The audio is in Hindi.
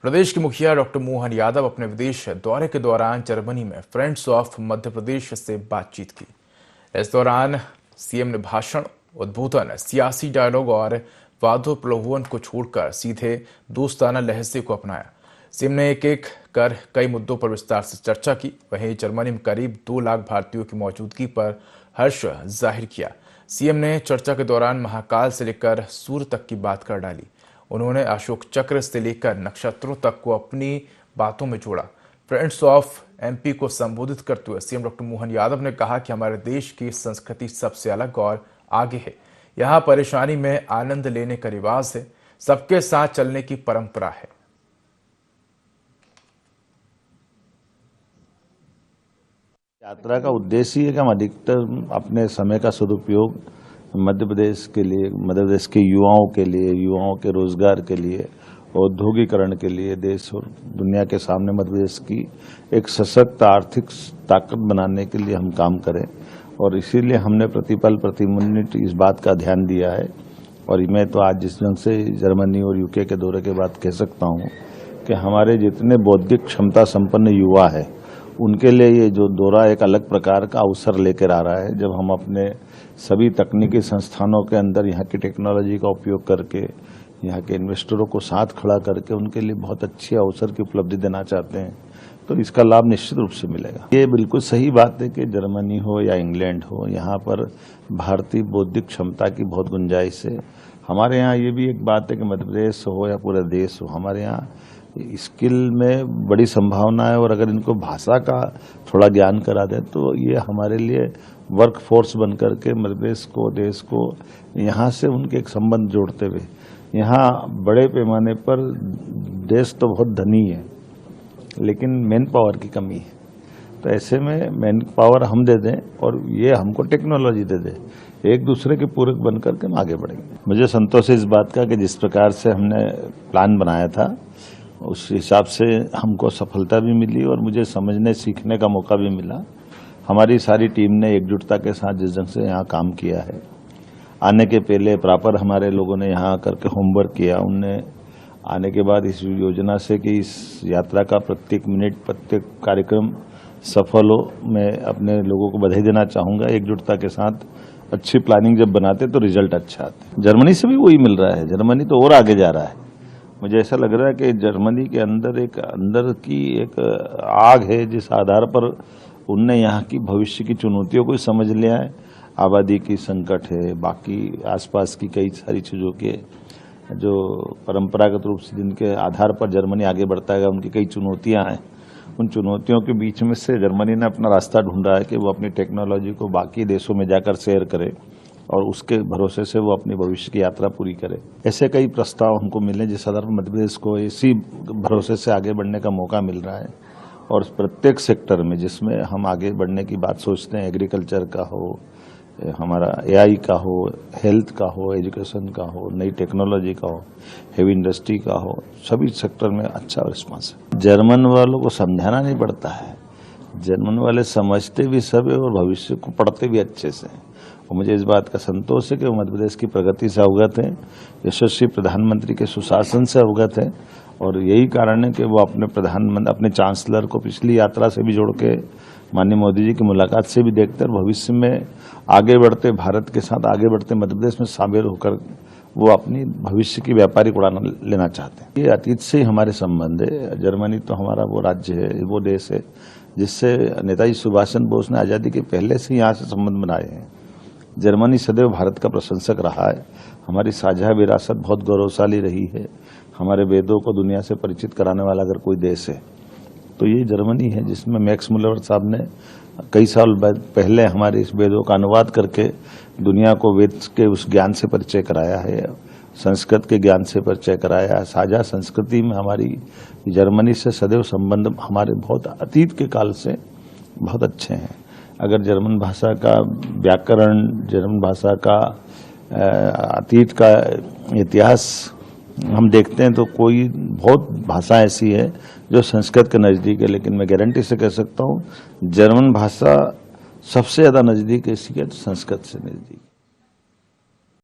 प्रदेश के मुखिया डॉक्टर मोहन यादव अपने विदेश दौरे के दौरान जर्मनी में फ्रेंड्स ऑफ मध्य प्रदेश से बातचीत की। इस दौरान सीएम ने भाषण, उद्बोधन, सियासी डायलॉग और वादों प्रलोभन को छोड़कर सीधे दोस्ताना लहजे को अपनाया। सीएम ने एक एक कर कई मुद्दों पर विस्तार से चर्चा की। वहीं जर्मनी में करीब 2 लाख भारतीयों की मौजूदगी पर हर्ष जाहिर किया। सीएम ने चर्चा के दौरान महाकाल से लेकर सूर्य तक की बात कर डाली। उन्होंने अशोक चक्र से लेकर नक्षत्रों तक को अपनी बातों में जोड़ा। फ्रेंड्स ऑफ एमपी को संबोधित करते हुए सीएम डॉक्टर मोहन यादव ने कहा कि हमारे देश की संस्कृति सबसे अलग और आगे है। यहाँ परेशानी में आनंद लेने का रिवाज है, सबके साथ चलने की परंपरा है। यात्रा का उद्देश्य है कि हम अधिकतर अपने समय का सदुपयोग मध्य प्रदेश के लिए, मध्य प्रदेश के युवाओं के लिए, युवाओं के रोजगार के लिए, औद्योगिकरण के लिए, देश और दुनिया के सामने मध्य प्रदेश की एक सशक्त आर्थिक ताकत बनाने के लिए हम काम करें। और इसीलिए हमने प्रतिपल प्रति मिनट इस बात का ध्यान दिया है। और मैं तो आज जिस ढंग से जर्मनी और यूके के दौरे के बाद कह सकता हूँ कि हमारे जितने बौद्धिक क्षमता संपन्न युवा है उनके लिए ये जो दौरा एक अलग प्रकार का अवसर लेकर आ रहा है। जब हम अपने सभी तकनीकी संस्थानों के अंदर यहाँ की टेक्नोलॉजी का उपयोग करके, यहाँ के इन्वेस्टरों को साथ खड़ा करके उनके लिए बहुत अच्छे अवसर की उपलब्धि देना चाहते हैं, तो इसका लाभ निश्चित रूप से मिलेगा। ये बिल्कुल सही बात है कि जर्मनी हो या इंग्लैंड हो, यहाँ पर भारतीय बौद्धिक क्षमता की बहुत गुंजाइश है। हमारे यहाँ ये भी एक बात है कि मध्य प्रदेश हो या पूरा देश हो, हमारे यहाँ स्किल में बड़ी संभावना है। और अगर इनको भाषा का थोड़ा ज्ञान करा दें तो ये हमारे लिए वर्क फोर्स बन करके मध्य प्रदेश को, देश को यहाँ से उनके एक संबंध जोड़ते हुए, यहाँ बड़े पैमाने पर देश तो बहुत धनी है लेकिन मैन पावर की कमी है। तो ऐसे में मैन पावर हम दे दें और ये हमको टेक्नोलॉजी दे दे, एक दूसरे के पूरक बन करके हम आगे बढ़ेंगे। मुझे संतोष है इस बात का कि जिस प्रकार से हमने प्लान बनाया था उस हिसाब से हमको सफलता भी मिली और मुझे समझने सीखने का मौका भी मिला। हमारी सारी टीम ने एकजुटता के साथ जिस ढंग से यहाँ काम किया है, आने के पहले प्रॉपर हमारे लोगों ने यहाँ करके होमवर्क किया। उनने आने के बाद इस योजना से कि इस यात्रा का प्रत्येक मिनट, प्रत्येक कार्यक्रम सफल हो, मैं अपने लोगों को बधाई देना चाहूँगा। एकजुटता के साथ अच्छी प्लानिंग जब बनाते तो रिजल्ट अच्छा आता है। जर्मनी से भी वही मिल रहा है, जर्मनी तो और आगे जा रहा है। मुझे ऐसा लग रहा है कि जर्मनी के अंदर की एक आग है जिस आधार पर उनने यहाँ की भविष्य की चुनौतियों को समझ लिया है। आबादी की संकट है, बाकी आसपास की कई सारी चीज़ों के जो परंपरागत रूप से जिनके आधार पर जर्मनी आगे बढ़ता है, उनकी कई चुनौतियाँ हैं। उन चुनौतियों के बीच में से जर्मनी ने अपना रास्ता ढूंढा है कि वो अपनी टेक्नोलॉजी को बाकी देशों में जाकर शेयर करे और उसके भरोसे से वो अपनी भविष्य की यात्रा पूरी करे। ऐसे कई प्रस्ताव हमको मिले जिस आधार पर मध्य प्रदेश को इसी भरोसे से आगे बढ़ने का मौका मिल रहा है। और प्रत्येक सेक्टर में जिसमें हम आगे बढ़ने की बात सोचते हैं, एग्रीकल्चर का हो, हमारा एआई का हो, हेल्थ का हो, एजुकेशन का हो, नई टेक्नोलॉजी का हो, हेवी इंडस्ट्री का हो, सभी सेक्टर में अच्छा रिस्पांस है। जर्मन वालों को समझाना नहीं पड़ता है, जर्मन वाले समझते भी सब है और भविष्य को पढ़ते भी अच्छे से। और मुझे इस बात का संतोष है कि वो मध्य प्रदेश की प्रगति से अवगत हैं, यशस्वी प्रधानमंत्री के सुशासन से अवगत हैं। और यही कारण है कि वो अपने चांसलर को पिछली यात्रा से भी जोड़ के, माननीय मोदी जी की मुलाकात से भी देखते हैं। भविष्य में आगे बढ़ते भारत के साथ आगे बढ़ते मध्य प्रदेश में शामिल होकर वो अपनी भविष्य की व्यापारिक उड़ान लेना चाहते हैं। ये अतीत से ही हमारे संबंध है। जर्मनी तो हमारा वो राज्य है, वो देश है जिससे नेताजी सुभाष चंद्र बोस ने आज़ादी के पहले से यहाँ से संबंध बनाए हैं। जर्मनी सदैव भारत का प्रशंसक रहा है। हमारी साझा विरासत बहुत गौरवशाली रही है। हमारे वेदों को दुनिया से परिचित कराने वाला अगर कोई देश है तो ये जर्मनी है, जिसमें मैक्स मुलर साहब ने कई साल पहले हमारे इस वेदों का अनुवाद करके दुनिया को वेद के उस ज्ञान से परिचय कराया है, संस्कृत के ज्ञान से परिचय कराया है। साझा संस्कृति में हमारी जर्मनी से सदैव संबंध हमारे बहुत अतीत के काल से बहुत अच्छे हैं। अगर जर्मन भाषा का व्याकरण, जर्मन भाषा का अतीत का इतिहास हम देखते हैं तो कोई बहुत भाषा ऐसी है जो संस्कृत के नज़दीक है, लेकिन मैं गारंटी से कह सकता हूँ जर्मन भाषा सबसे ज़्यादा नज़दीक ऐसी है संस्कृत से नज़दीक।